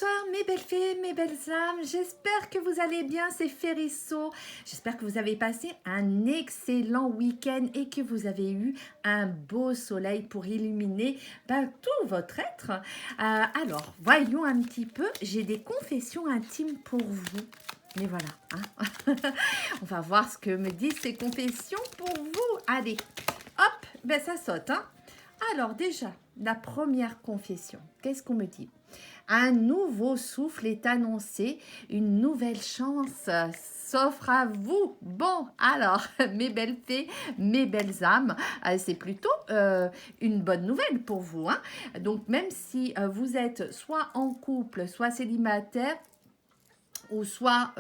Bonsoir mes belles fées, mes belles âmes, j'espère que vous allez bien, c'est Férisso. J'espère que vous avez passé un excellent week-end et que vous avez eu un beau soleil pour illuminer tout votre être. Alors, voyons un petit peu, j'ai des confessions intimes pour vous. Mais voilà, hein. On va voir ce que me disent ces confessions pour vous. Allez, hop, ben ça saute, hein. Alors déjà, la première confession, qu'est-ce qu'on me dit? Un nouveau souffle est annoncé, une nouvelle chance s'offre à vous. Bon, alors, mes belles fées, mes belles âmes, c'est plutôt une bonne nouvelle pour vous, hein. Donc, même si vous êtes soit en couple, soit célibataire, ou soit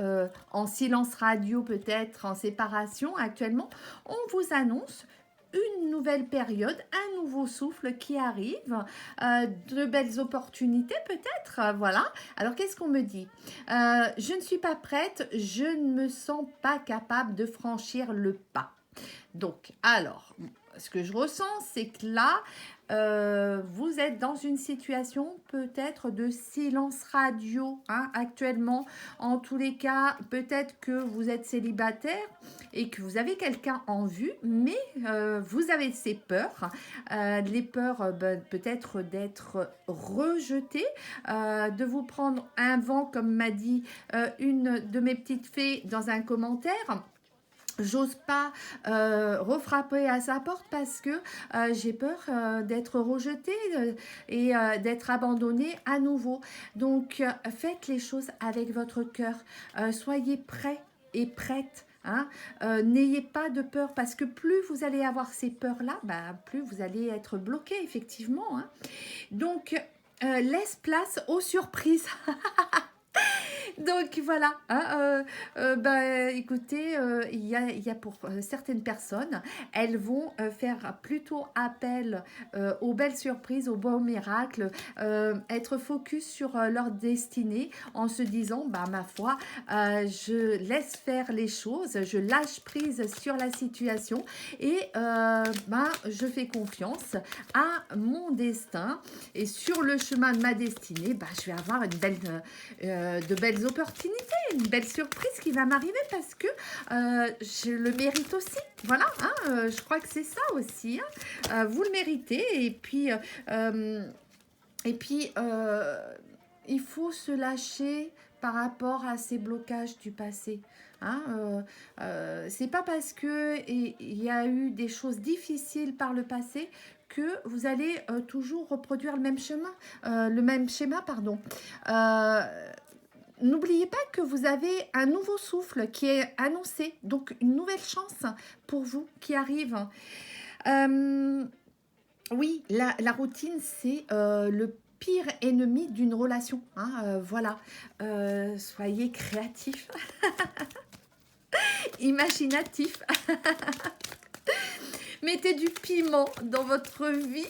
en silence radio, peut-être en séparation actuellement, on vous annonce une nouvelle période, un nouveau souffle qui arrive, de belles opportunités peut-être, voilà. Alors qu'est-ce qu'on me dit? Je ne suis pas prête, je ne me sens pas capable de franchir le pas. Donc, alors, ce que je ressens, c'est que là, vous êtes dans une situation peut-être de silence radio, hein, actuellement. En tous les cas, peut-être que vous êtes célibataire et que vous avez quelqu'un en vue, mais vous avez ces peurs. Les peurs peut-être d'être rejeté, de vous prendre un vent, comme m'a dit une de mes petites fées dans un commentaire. J'ose pas refrapper à sa porte parce que j'ai peur d'être rejetée et d'être abandonnée à nouveau. Donc, faites les choses avec votre cœur. Soyez prêts et prêtes. Hein. N'ayez pas de peur parce que plus vous allez avoir ces peurs-là, plus vous allez être bloqué, effectivement. Hein. Donc, laisse place aux surprises. Donc voilà, hein, écoutez, il y a pour certaines personnes, elles vont faire plutôt appel aux belles surprises, aux beaux miracles, être focus sur leur destinée en se disant, ma foi, je laisse faire les choses, je lâche prise sur la situation et je fais confiance à mon destin et sur le chemin de ma destinée, je vais avoir de belles opportunités, une belle surprise qui va m'arriver parce que je le mérite aussi. Voilà, hein, je crois que c'est ça aussi. Hein. Vous le méritez et puis il faut se lâcher par rapport à ces blocages du passé. Hein, c'est pas parce que il y a eu des choses difficiles par le passé que vous allez toujours reproduire le même schéma, pardon. N'oubliez pas que vous avez un nouveau souffle qui est annoncé, donc une nouvelle chance pour vous qui arrive. Oui, la routine, c'est le pire ennemi d'une relation. Hein, voilà, soyez créatifs, imaginatifs. Mettez du piment dans votre vie,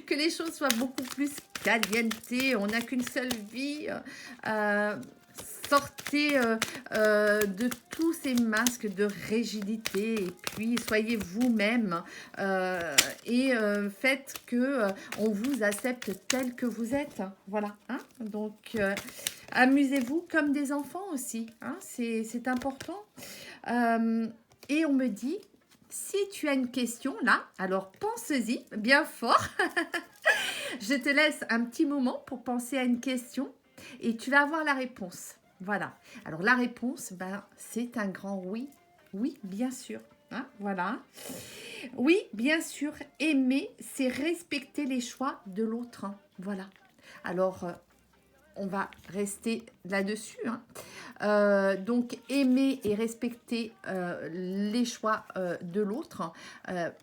que les choses soient beaucoup plus caliente. On n'a qu'une seule vie. Sortez de tous ces masques de rigidité et puis soyez vous-même et faites que on vous accepte tel que vous êtes. Voilà. Hein. Donc, amusez-vous comme des enfants aussi. Hein. C'est important. Et on me dit, si tu as une question là, alors pense-y bien fort. Je te laisse un petit moment pour penser à une question et tu vas avoir la réponse. Voilà. Alors la réponse, c'est un grand oui. Oui, bien sûr. Hein, voilà. Oui, bien sûr. Aimer, c'est respecter les choix de l'autre. Hein. Voilà. Alors, on va rester là-dessus. Hein. Donc, aimer et respecter les choix de l'autre.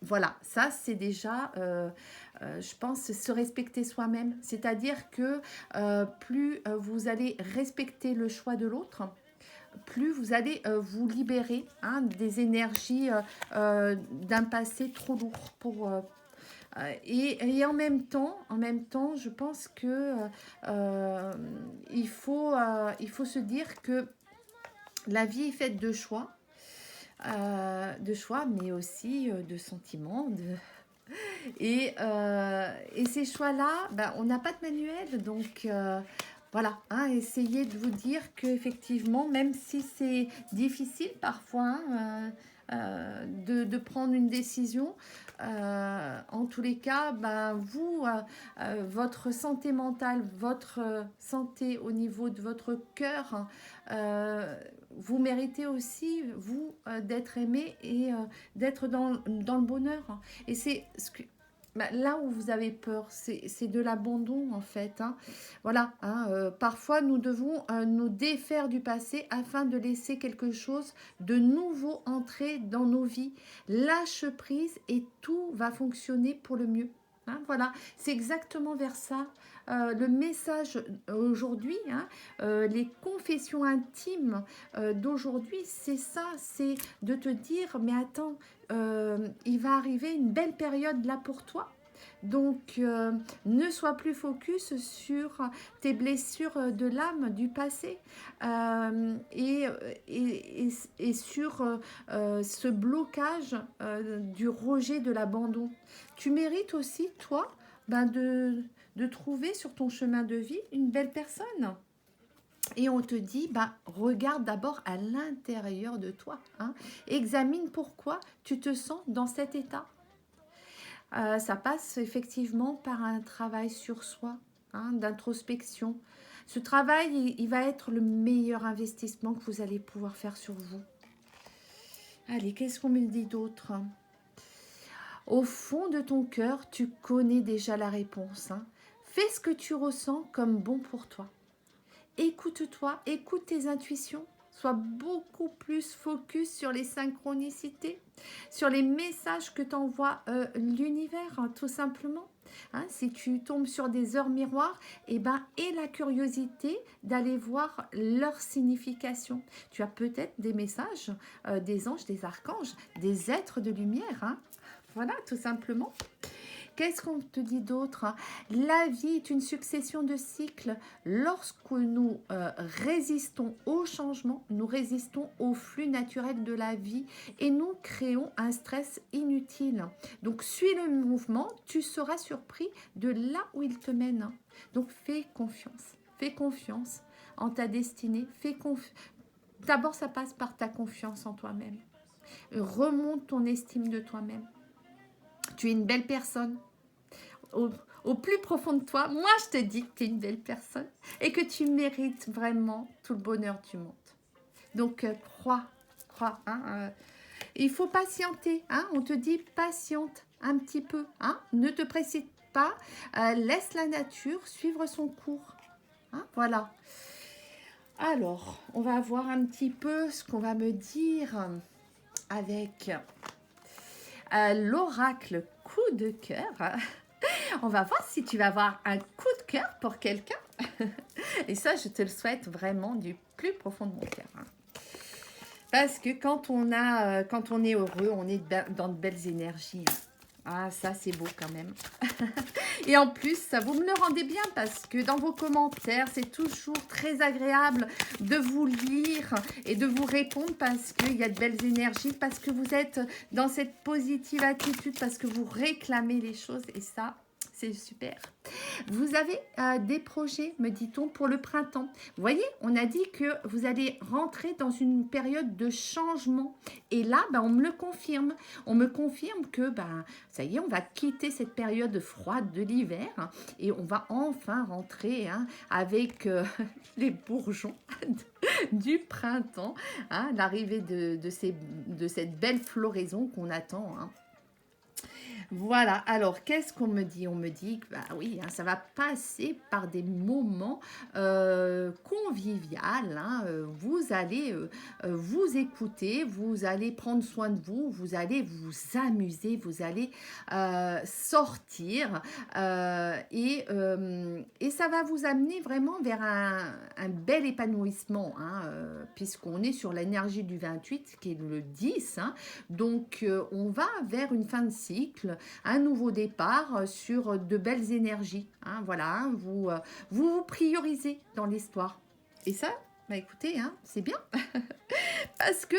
Voilà, ça, c'est déjà, je pense, se respecter soi-même. C'est-à-dire que plus vous allez respecter le choix de l'autre, plus vous allez vous libérer des énergies d'un passé trop lourd pour... et en même temps, je pense que il faut se dire que la vie est faite de choix, mais aussi de sentiments. Et ces choix-là, on n'a pas de manuel, donc Voilà, hein, essayez de vous dire qu'effectivement, même si c'est difficile parfois hein, de prendre une décision, en tous les cas, ben, vous, votre santé mentale, votre santé au niveau de votre cœur, vous méritez aussi, vous, d'être aimé et d'être dans le bonheur. Et c'est ce que bah, là où vous avez peur, c'est de l'abandon en fait. Hein. Voilà, hein, parfois nous devons nous défaire du passé afin de laisser quelque chose de nouveau entrer dans nos vies. Lâche prise et tout va fonctionner pour le mieux. Hein, voilà, c'est exactement vers ça. Le message aujourd'hui, hein, les confessions intimes d'aujourd'hui, c'est ça, c'est de te dire, mais attends, il va arriver une belle période là pour toi. Donc, ne sois plus focus sur tes blessures de l'âme du passé et sur ce blocage du rejet de l'abandon. Tu mérites aussi, toi, ben de trouver sur ton chemin de vie une belle personne. Et on te dit, bah, regarde d'abord à l'intérieur de toi. Hein. Examine pourquoi tu te sens dans cet état. Ça passe effectivement par un travail sur soi, hein, d'introspection. Ce travail, il va être le meilleur investissement que vous allez pouvoir faire sur vous. Allez, qu'est-ce qu'on me dit d'autre? Au fond de ton cœur, tu connais déjà la réponse. Hein. Fais ce que tu ressens comme bon pour toi. Écoute-toi, écoute tes intuitions. Sois beaucoup plus focus sur les synchronicités, sur les messages que t'envoie l'univers, hein, tout simplement. Hein, si tu tombes sur des heures miroirs, et la curiosité d'aller voir leur signification. Tu as peut-être des messages des anges, des archanges, des êtres de lumière. Hein. Voilà, tout simplement. Qu'est-ce qu'on te dit d'autre? La vie est une succession de cycles. Lorsque nous résistons au changement, nous résistons au flux naturel de la vie et nous créons un stress inutile. Donc, suis le mouvement, tu seras surpris de là où il te mène. Donc, fais confiance en ta destinée. D'abord, ça passe par ta confiance en toi-même. Remonte ton estime de toi-même. Tu es une belle personne. Au plus profond de toi, moi je te dis que tu es une belle personne et que tu mérites vraiment tout le bonheur du monde. Donc crois. Hein, il faut patienter. Hein, on te dit patiente un petit peu. Hein, ne te précipite pas. Laisse la nature suivre son cours. Hein, voilà. Alors, on va voir un petit peu ce qu'on va me dire avec l'oracle coup de cœur. On va voir si tu vas avoir un coup de cœur pour quelqu'un. Et ça, je te le souhaite vraiment du plus profond de mon cœur. Hein. Parce que quand on est heureux, on est dans de belles énergies. Hein. Ah, ça, c'est beau quand même. Et en plus, vous me le rendez bien parce que dans vos commentaires, c'est toujours très agréable de vous lire et de vous répondre parce qu'il y a de belles énergies, parce que vous êtes dans cette positive attitude, parce que vous réclamez les choses et ça, c'est super. Vous avez des projets, me dit-on, pour le printemps. Vous voyez, on a dit que vous allez rentrer dans une période de changement. Et là, on me le confirme. On me confirme que, ça y est, on va quitter cette période froide de l'hiver hein, et on va enfin rentrer hein, avec les bourgeons du printemps, hein, l'arrivée de cette belle floraison qu'on attend. Hein. Voilà, alors qu'est-ce qu'on me dit? On me dit que oui, hein, ça va passer par des moments conviviaux. Hein, vous allez vous écouter, vous allez prendre soin de vous, vous allez vous amuser, vous allez sortir et ça va vous amener vraiment vers un bel épanouissement hein, puisqu'on est sur l'énergie du 28 qui est le 10. Hein, donc on va vers une fin de cycle, un nouveau départ sur de belles énergies. Hein, voilà, hein, vous priorisez dans l'histoire. Et ça, écoutez, hein, c'est bien. Parce que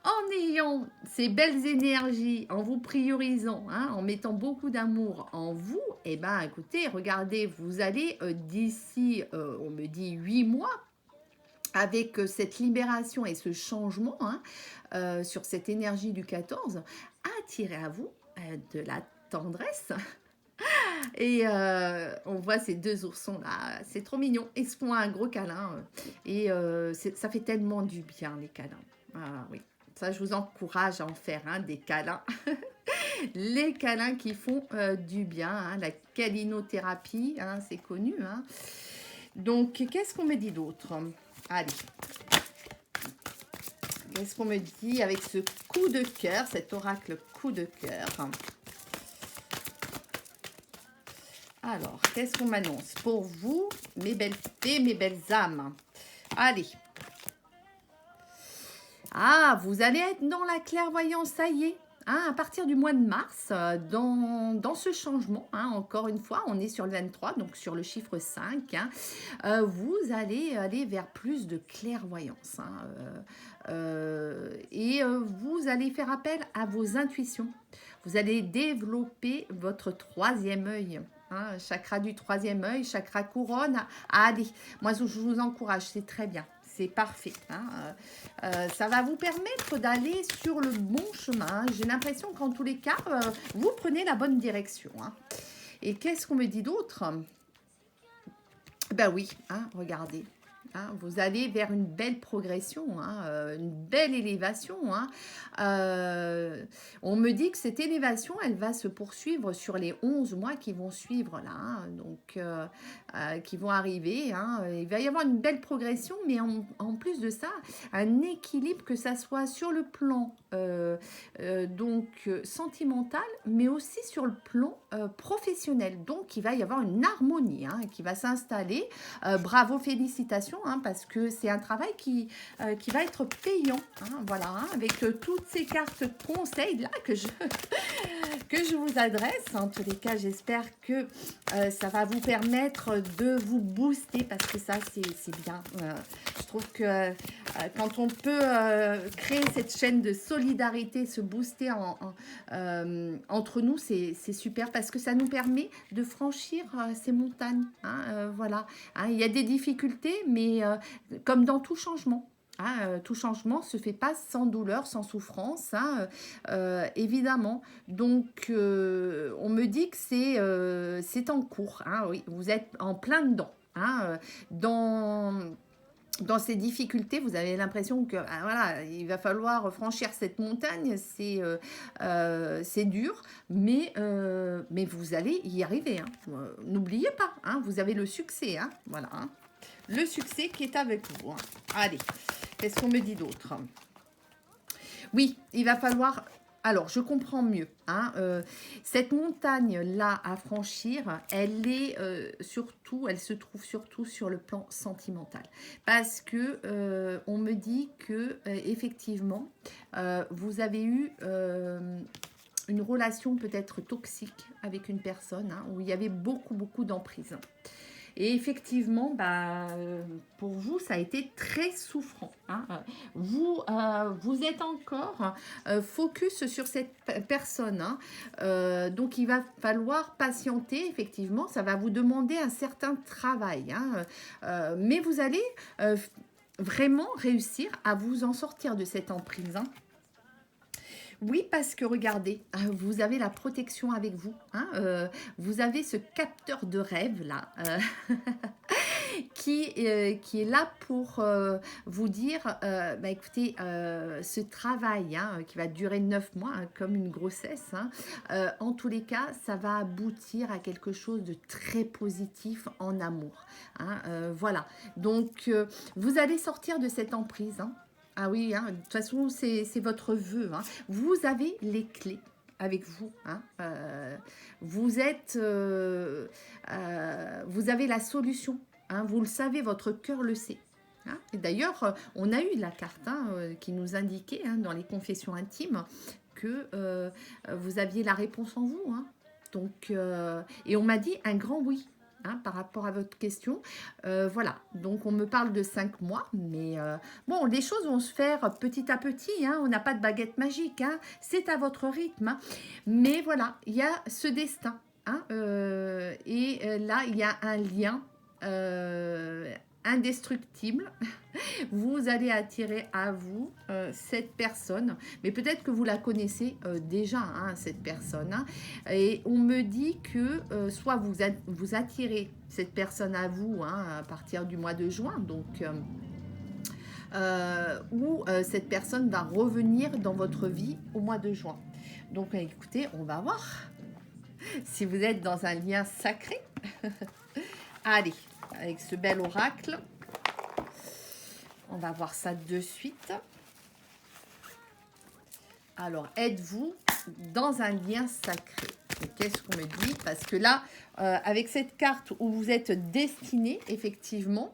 En ayant ces belles énergies, en vous priorisant, hein, en mettant beaucoup d'amour en vous, et ben écoutez, regardez, vous allez d'ici, on me dit 8 mois, avec cette libération et ce changement hein, sur cette énergie du 14, attirer à vous de la tendresse. Et on voit ces deux oursons là, c'est trop mignon. Ils se font un gros câlin et ça fait tellement du bien les câlins. Ah oui, ça je vous encourage à en faire hein, des câlins. Les câlins qui font du bien, hein, la câlinothérapie, hein, c'est connu. Hein. Donc qu'est-ce qu'on me dit d'autre? Allez, qu'est-ce qu'on me dit avec ce coup de cœur, cet oracle coup de cœur? Alors, qu'est-ce qu'on m'annonce pour vous, mes belles fées, mes belles âmes? Allez. Ah, vous allez être dans la clairvoyance, ça y est. Hein, à partir du mois de mars, dans ce changement, hein, encore une fois, on est sur le 23, donc sur le chiffre 5, hein, vous allez aller vers plus de clairvoyance. Hein, vous allez faire appel à vos intuitions. Vous allez développer votre troisième œil. Hein, chakra du troisième œil, chakra couronne. Allez, moi je vous encourage, c'est très bien. C'est parfait. Hein. Ça va vous permettre d'aller sur le bon chemin. J'ai l'impression qu'en tous les cas, vous prenez la bonne direction. Hein. Et qu'est-ce qu'on me dit d'autre? Ben oui, hein, regardez. Hein, vous allez vers une belle progression, hein, une belle élévation. Hein. On me dit que cette élévation, elle va se poursuivre sur les 11 mois qui vont suivre là, hein, donc qui vont arriver. Hein. Il va y avoir une belle progression, mais en plus de ça, un équilibre, que ça soit sur le plan sentimental, mais aussi sur le plan professionnel. Donc, il va y avoir une harmonie hein, qui va s'installer. Bravo, félicitations, hein, parce que c'est un travail qui va être payant. Hein, voilà, hein, avec toutes ces cartes conseils là que je vous adresse. En tous les cas, j'espère que ça va vous permettre de vous booster, parce que ça, c'est bien. Je trouve que quand on peut créer cette chaîne de solidarité, se booster entre nous, c'est super, parce que ça nous permet de franchir ces montagnes. Hein, voilà. Hein, il y a des difficultés, mais comme dans tout changement. Hein, tout changement se fait pas sans douleur, sans souffrance, hein, évidemment. Donc, on me dit que c'est en cours. Hein, oui, vous êtes en plein dedans. Hein, dans ces difficultés, vous avez l'impression que voilà, il va falloir franchir cette montagne, c'est dur, mais vous allez y arriver. Hein. N'oubliez pas, hein, vous avez le succès. Hein, voilà, hein. Le succès qui est avec vous. Hein. Allez, qu'est-ce qu'on me dit d'autre? Oui, il va falloir... Alors, je comprends mieux. Hein, cette montagne-là à franchir, elle est elle se trouve surtout sur le plan sentimental. Parce que on me dit que effectivement, vous avez eu une relation peut-être toxique avec une personne hein, où il y avait beaucoup d'emprise. Et effectivement, pour vous, ça a été très souffrant. Hein. Vous êtes encore focus sur cette personne. Hein. Donc, il va falloir patienter, effectivement. Ça va vous demander un certain travail. Hein. Mais vous allez vraiment réussir à vous en sortir de cette emprise. Hein. Oui, parce que regardez, vous avez la protection avec vous. Hein, vous avez ce capteur de rêve là qui est là pour vous dire, écoutez, ce travail hein, qui va durer 9 mois, hein, comme une grossesse, hein, en tous les cas, ça va aboutir à quelque chose de très positif en amour. Hein, voilà, donc vous allez sortir de cette emprise. Hein. Ah oui, hein, de toute façon, c'est votre vœu. Hein. Vous avez les clés avec vous. Hein. Vous avez la solution. Hein. Vous le savez, votre cœur le sait. Hein. Et d'ailleurs, on a eu la carte hein, qui nous indiquait hein, dans les confessions intimes que vous aviez la réponse en vous. Hein. Donc, et on m'a dit un grand oui. hein, par rapport à votre question. Voilà, donc on me parle de 5 mois, mais bon, les choses vont se faire petit à petit, hein, on n'a pas de baguette magique, hein, c'est à votre rythme, hein, mais voilà, il y a ce destin, hein, là, il y a un lien indestructible. Vous allez attirer à vous cette personne, mais peut-être que vous la connaissez déjà, hein, cette personne, hein, et on me dit que soit vous attirez cette personne à vous, hein, à partir du mois de juin, donc ou cette personne va revenir dans votre vie au mois de juin. Donc écoutez, on va voir si vous êtes dans un lien sacré. Allez, avec ce bel oracle, on va voir ça de suite. Alors, êtes-vous dans un lien sacré? Qu'est-ce qu'on me dit? Parce que là, avec cette carte où vous êtes destiné, effectivement,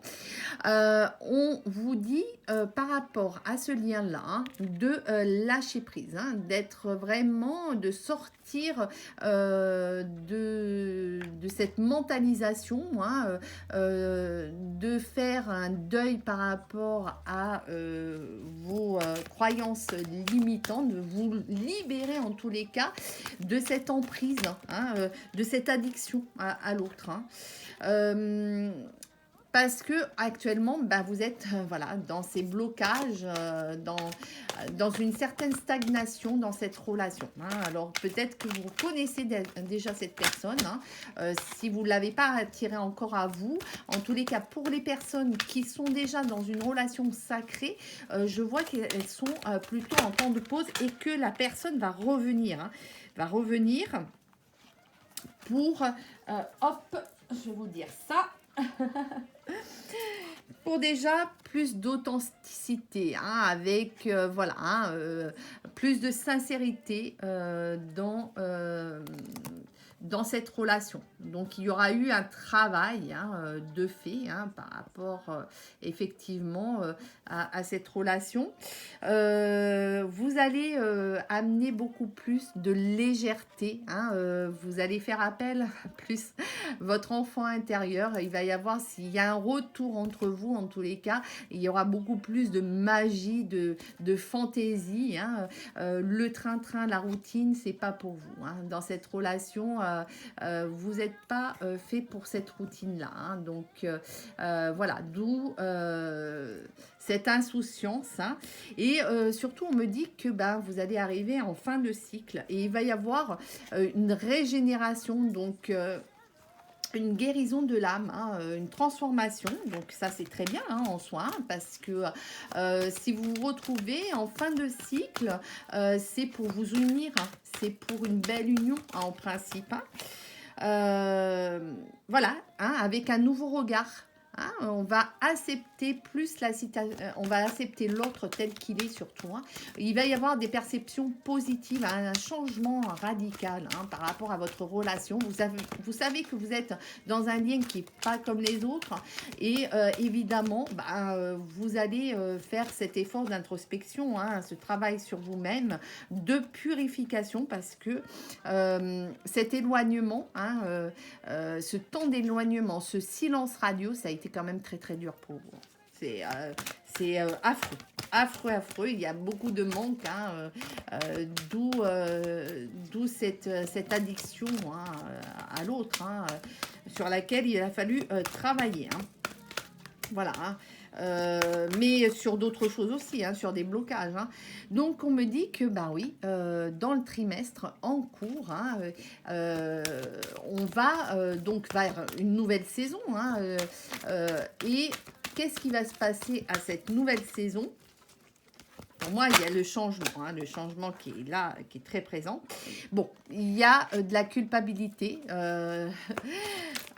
on vous dit par rapport à ce lien-là, hein, de lâcher prise, hein, d'être vraiment, de sortir de cette mentalisation, hein, de faire un deuil par rapport à vos croyances limitantes, de vous libérer en tous les cas de cette emprise, hein, de cette addiction à l'autre, hein. Parce que actuellement, bah, vous êtes voilà, dans ces blocages, dans une certaine stagnation dans cette relation, hein. Alors peut-être que vous connaissez déjà cette personne, hein, si vous ne l'avez pas attirée encore à vous. En tous les cas, pour les personnes qui sont déjà dans une relation sacrée, je vois qu'elles sont plutôt en temps de pause et que la personne va revenir, hein, va revenir pour, hop, je vais vous dire ça, pour déjà plus d'authenticité, hein, avec voilà, hein, plus de sincérité dans cette relation. Donc il y aura eu un travail, hein, de fait, hein, par rapport effectivement à cette relation. Vous allez amener beaucoup plus de légèreté, hein, vous allez faire appel à plus votre enfant intérieur. Il va y avoir, s'il y a un retour entre vous, en tous les cas, il y aura beaucoup plus de magie, de fantaisie, hein. Le train-train, la routine, c'est pas pour vous, hein. Dans cette relation, vous n'êtes pas fait pour cette routine-là, hein. Donc voilà, d'où cette insouciance, hein. Et surtout, on me dit que ben, vous allez arriver en fin de cycle et il va y avoir une régénération, donc une guérison de l'âme, hein, une transformation. Donc ça, c'est très bien, hein, en soi, hein, parce que si vous vous retrouvez en fin de cycle, c'est pour vous unir, hein, c'est pour une belle union, hein, en principe, hein. Voilà, hein, avec un nouveau regard. Hein, on va accepter plus la situation, on va accepter l'autre tel qu'il est surtout, hein. Il va y avoir des perceptions positives, hein, un changement radical, hein, par rapport à votre relation. Vous savez que vous êtes dans un lien qui n'est pas comme les autres et évidemment, bah, vous allez faire cet effort d'introspection, hein, ce travail sur vous-même, de purification, parce que cet éloignement, hein, ce temps d'éloignement, ce silence radio, ça a été quand même très très dur pour vous. C'est affreux, affreux, affreux. Il y a beaucoup de manque, hein, d'où cette addiction, hein, à l'autre, hein, sur laquelle il a fallu travailler, hein. Voilà, hein. Mais sur d'autres choses aussi, hein, sur des blocages, hein. Donc on me dit que bah oui, dans le trimestre en cours, hein, on va donc vers une nouvelle saison, hein, et qu'est-ce qui va se passer à cette nouvelle saison? Pour moi, il y a le changement, hein, le changement qui est là, qui est très présent. Bon, il y a de la culpabilité.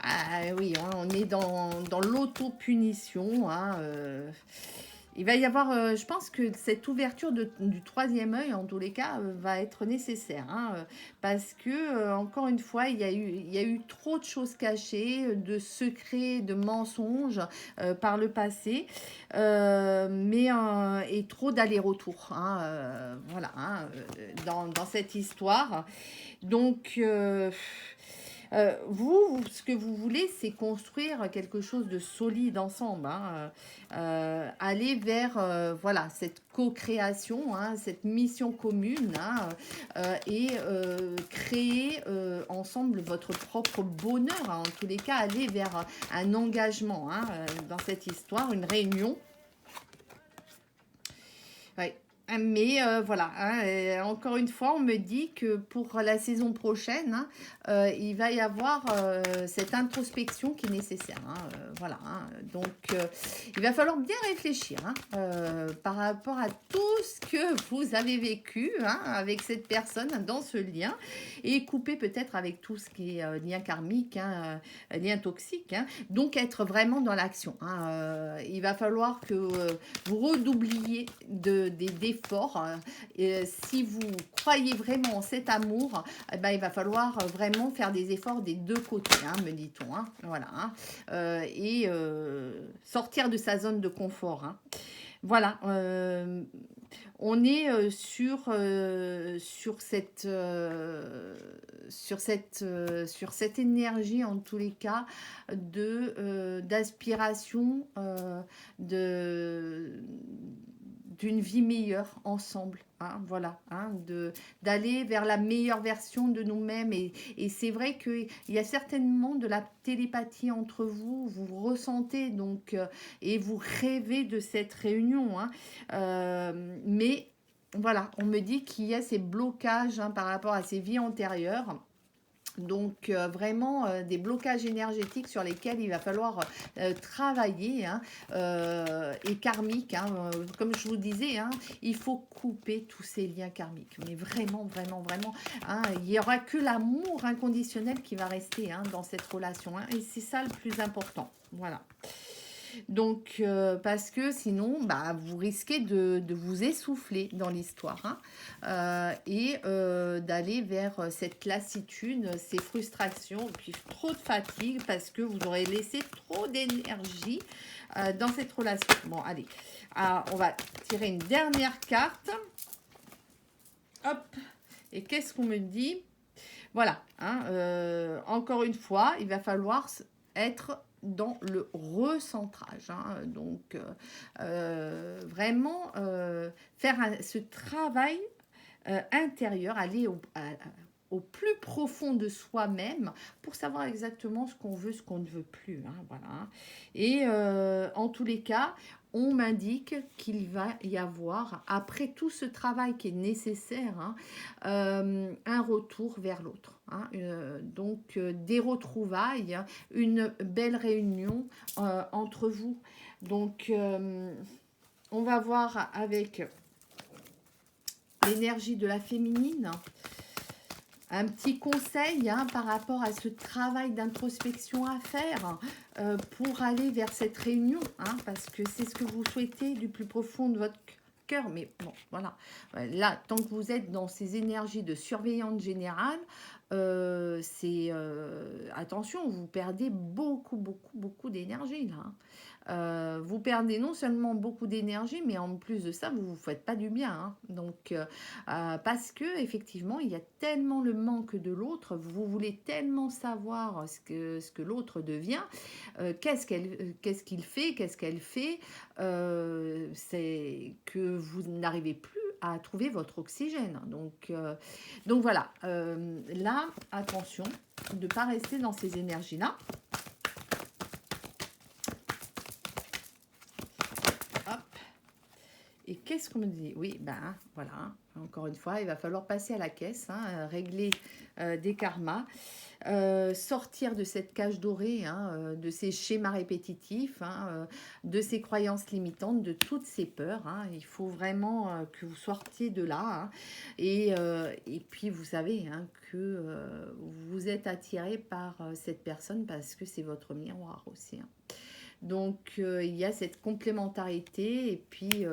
Ah, oui, hein, on est dans l'auto-punition, hein, il va y avoir, je pense que cette ouverture du troisième œil, en tous les cas, va être nécessaire, hein, parce que, encore une fois, il y a eu trop de choses cachées, de secrets, de mensonges par le passé, et trop d'allers-retours, hein, voilà, hein, dans cette histoire. Donc, Ce que vous voulez, c'est construire quelque chose de solide ensemble, hein, aller vers voilà, cette co-création, hein, cette mission commune, hein, et créer ensemble votre propre bonheur, hein, en tous les cas, aller vers un engagement, hein, dans cette histoire, une réunion. Ouais. Mais voilà, hein, encore une fois, on me dit que pour la saison prochaine, hein, il va y avoir cette introspection qui est nécessaire, hein, voilà, hein. Donc, il va falloir bien réfléchir, hein, par rapport à tout ce que vous avez vécu, hein, avec cette personne dans ce lien, et couper peut-être avec tout ce qui est lien karmique, hein, lien toxique, hein. Donc, être vraiment dans l'action, hein. Il va falloir que vous redoubliez d'efforts, hein. Et si vous croyez vraiment en cet amour, eh ben, il va falloir vraiment faire des efforts des deux côtés, hein, me dit-on, hein, voilà, hein. Et sortir de sa zone de confort, hein. Voilà, on est sur cette énergie, en tous les cas, d'aspiration, de d'une vie meilleure ensemble, hein, voilà, hein, d'aller vers la meilleure version de nous-mêmes. Et c'est vrai qu'il y a certainement de la télépathie entre vous, vous ressentez donc, et vous rêvez de cette réunion, hein. Mais voilà, on me dit qu'il y a ces blocages, hein, par rapport à ces vies antérieures. Donc vraiment des blocages énergétiques sur lesquels il va falloir travailler, hein, et karmiques, hein, comme je vous disais, hein, il faut couper tous ces liens karmiques, mais vraiment, vraiment, vraiment, hein, il n'y aura que l'amour inconditionnel qui va rester, hein, dans cette relation, hein, et c'est ça le plus important, voilà. Donc, parce que sinon, bah, vous risquez de vous essouffler dans l'histoire, hein, et d'aller vers cette lassitude, ces frustrations, puis trop de fatigue parce que vous aurez laissé trop d'énergie dans cette relation. Bon, allez, on va tirer une dernière carte. Hop, et qu'est-ce qu'on me dit? Voilà, hein, encore une fois, il va falloir être dans le recentrage, hein, donc vraiment faire ce travail intérieur, aller au plus profond de soi-même pour savoir exactement ce qu'on veut, ce qu'on ne veut plus, hein, voilà. Et en tous les cas, on m'indique qu'il va y avoir, après tout ce travail qui est nécessaire, hein, un retour vers l'autre, hein, donc des retrouvailles, hein, une belle réunion entre vous. Donc, on va voir avec l'énergie de la féminine un petit conseil, hein, par rapport à ce travail d'introspection à faire pour aller vers cette réunion, hein, parce que c'est ce que vous souhaitez du plus profond de votre cœur. Mais bon, voilà. Là, tant que vous êtes dans ces énergies de surveillante générale, attention, vous perdez beaucoup, beaucoup, beaucoup d'énergie là, hein. Vous perdez non seulement beaucoup d'énergie, mais en plus de ça, vous ne vous faites pas du bien, hein. Donc, parce que effectivement, il y a tellement le manque de l'autre, vous voulez tellement savoir ce que l'autre devient, qu'est-ce qu'il fait, qu'est-ce qu'elle fait, c'est que vous n'arrivez plus à trouver votre oxygène. Donc voilà, là, attention de ne pas rester dans ces énergies-là. Et qu'est-ce qu'on me dit? Oui, ben voilà, encore une fois, il va falloir passer à la caisse, hein, régler des karmas, sortir de cette cage dorée, hein, de ces schémas répétitifs, hein, de ces croyances limitantes, de toutes ces peurs, hein. Il faut vraiment que vous sortiez de là, hein. Et puis, vous savez, hein, que vous êtes attiré par cette personne parce que c'est votre miroir aussi, hein. Donc, il y a cette complémentarité et puis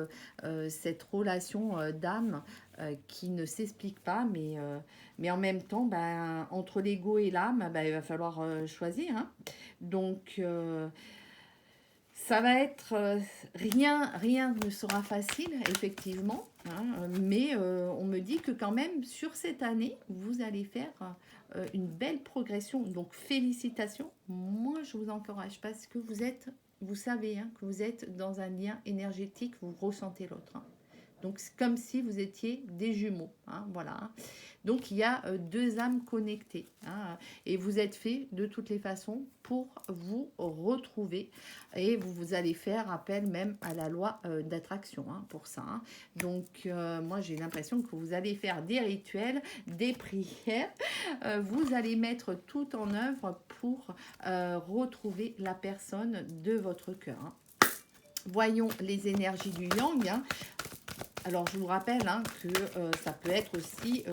cette relation d'âme qui ne s'explique pas, mais en même temps, ben, entre l'ego et l'âme, ben, il va falloir choisir, hein. Donc, ça va être rien ne sera facile, effectivement, hein, mais on me dit que quand même sur cette année, vous allez faire une belle progression. Donc félicitations. Moi, je vous encourage parce que vous savez hein, que vous êtes dans un lien énergétique, vous ressentez l'autre. Hein. Donc c'est comme si vous étiez des jumeaux, hein, voilà. Donc il y a deux âmes connectées, hein, et vous êtes fait de toutes les façons pour vous retrouver, et vous allez faire appel même à la loi d'attraction hein, pour ça. Hein. Donc moi j'ai l'impression que vous allez faire des rituels, des prières, vous allez mettre tout en œuvre pour retrouver la personne de votre cœur. Hein. Voyons les énergies du yang. Hein. Alors, je vous rappelle hein, que ça peut être aussi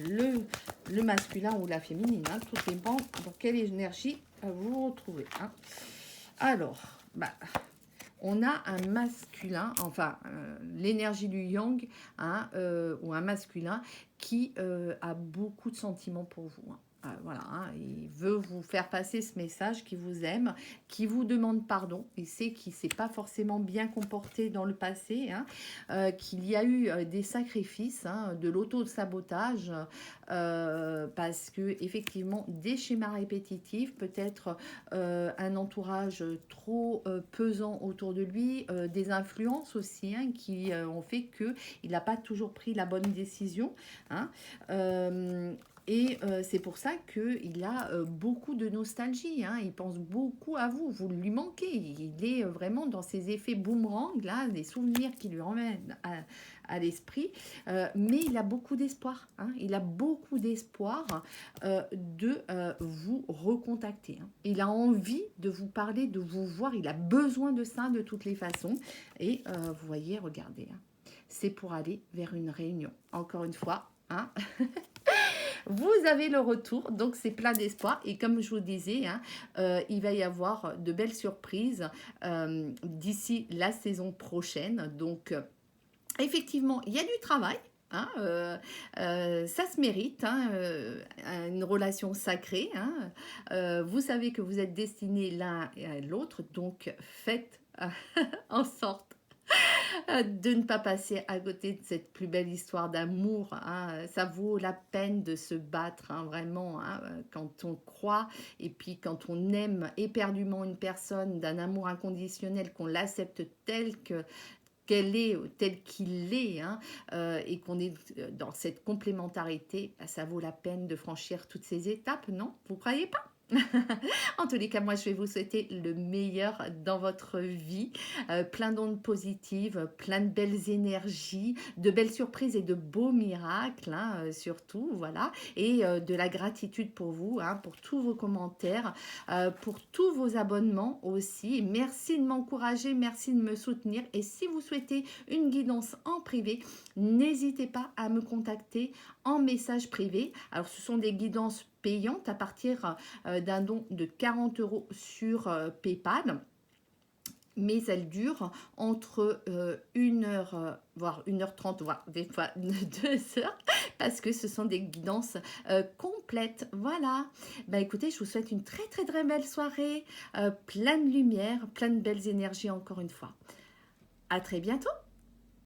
le masculin ou la féminine. Hein, tout dépend dans quelle énergie vous vous retrouvez. Hein. Alors, on a un masculin, enfin, l'énergie du yang, hein, ou un masculin qui a beaucoup de sentiments pour vous. Hein. Voilà, hein, il veut vous faire passer ce message, qui vous aime, qui vous demande pardon. Il sait qu'il ne s'est pas forcément bien comporté dans le passé, hein, qu'il y a eu des sacrifices, hein, de l'auto-sabotage, parce que effectivement des schémas répétitifs, peut-être un entourage trop pesant autour de lui, des influences aussi hein, qui ont fait qu'il n'a pas toujours pris la bonne décision. Hein, et c'est pour ça qu'il a beaucoup de nostalgie. Hein. Il pense beaucoup à vous. Vous lui manquez. Il est vraiment dans ces effets boomerang, là, des souvenirs qui lui ramènent à l'esprit. Mais il a beaucoup d'espoir. Hein. Il a beaucoup d'espoir de vous recontacter. Hein. Il a envie de vous parler, de vous voir. Il a besoin de ça de toutes les façons. Et vous voyez, regardez. Hein. C'est pour aller vers une réunion. Encore une fois, hein. Vous avez le retour, donc c'est plein d'espoir. Et comme je vous disais, hein, il va y avoir de belles surprises d'ici la saison prochaine. Donc, effectivement, il y a du travail. Hein, ça se mérite, hein, une relation sacrée. Hein. Vous savez que vous êtes destinés l'un à l'autre, donc faites en sorte de ne pas passer à côté de cette plus belle histoire d'amour. Hein. Ça vaut la peine de se battre, hein, vraiment, hein, quand on croit et puis quand on aime éperdument une personne d'un amour inconditionnel, qu'on l'accepte qu'elle est, tel qu'il est, hein, et qu'on est dans cette complémentarité, ça vaut la peine de franchir toutes ces étapes, non? Vous croyez pas? En tous les cas, moi, je vais vous souhaiter le meilleur dans votre vie. Plein d'ondes positives, plein de belles énergies, de belles surprises et de beaux miracles, hein, surtout, voilà. Et de la gratitude pour vous, hein, pour tous vos commentaires, pour tous vos abonnements aussi. Merci de m'encourager, merci de me soutenir. Et si vous souhaitez une guidance en privé, n'hésitez pas à me contacter en message privé. Alors, ce sont des guidances payantes à partir d'un don de 40 € sur PayPal. Mais elles durent entre 1 heure, voire 1h30, voire des fois 2 heures, parce que ce sont des guidances complètes. Voilà. Bah écoutez, je vous souhaite une très très très belle soirée, plein de lumière, plein de belles énergies encore une fois. À très bientôt.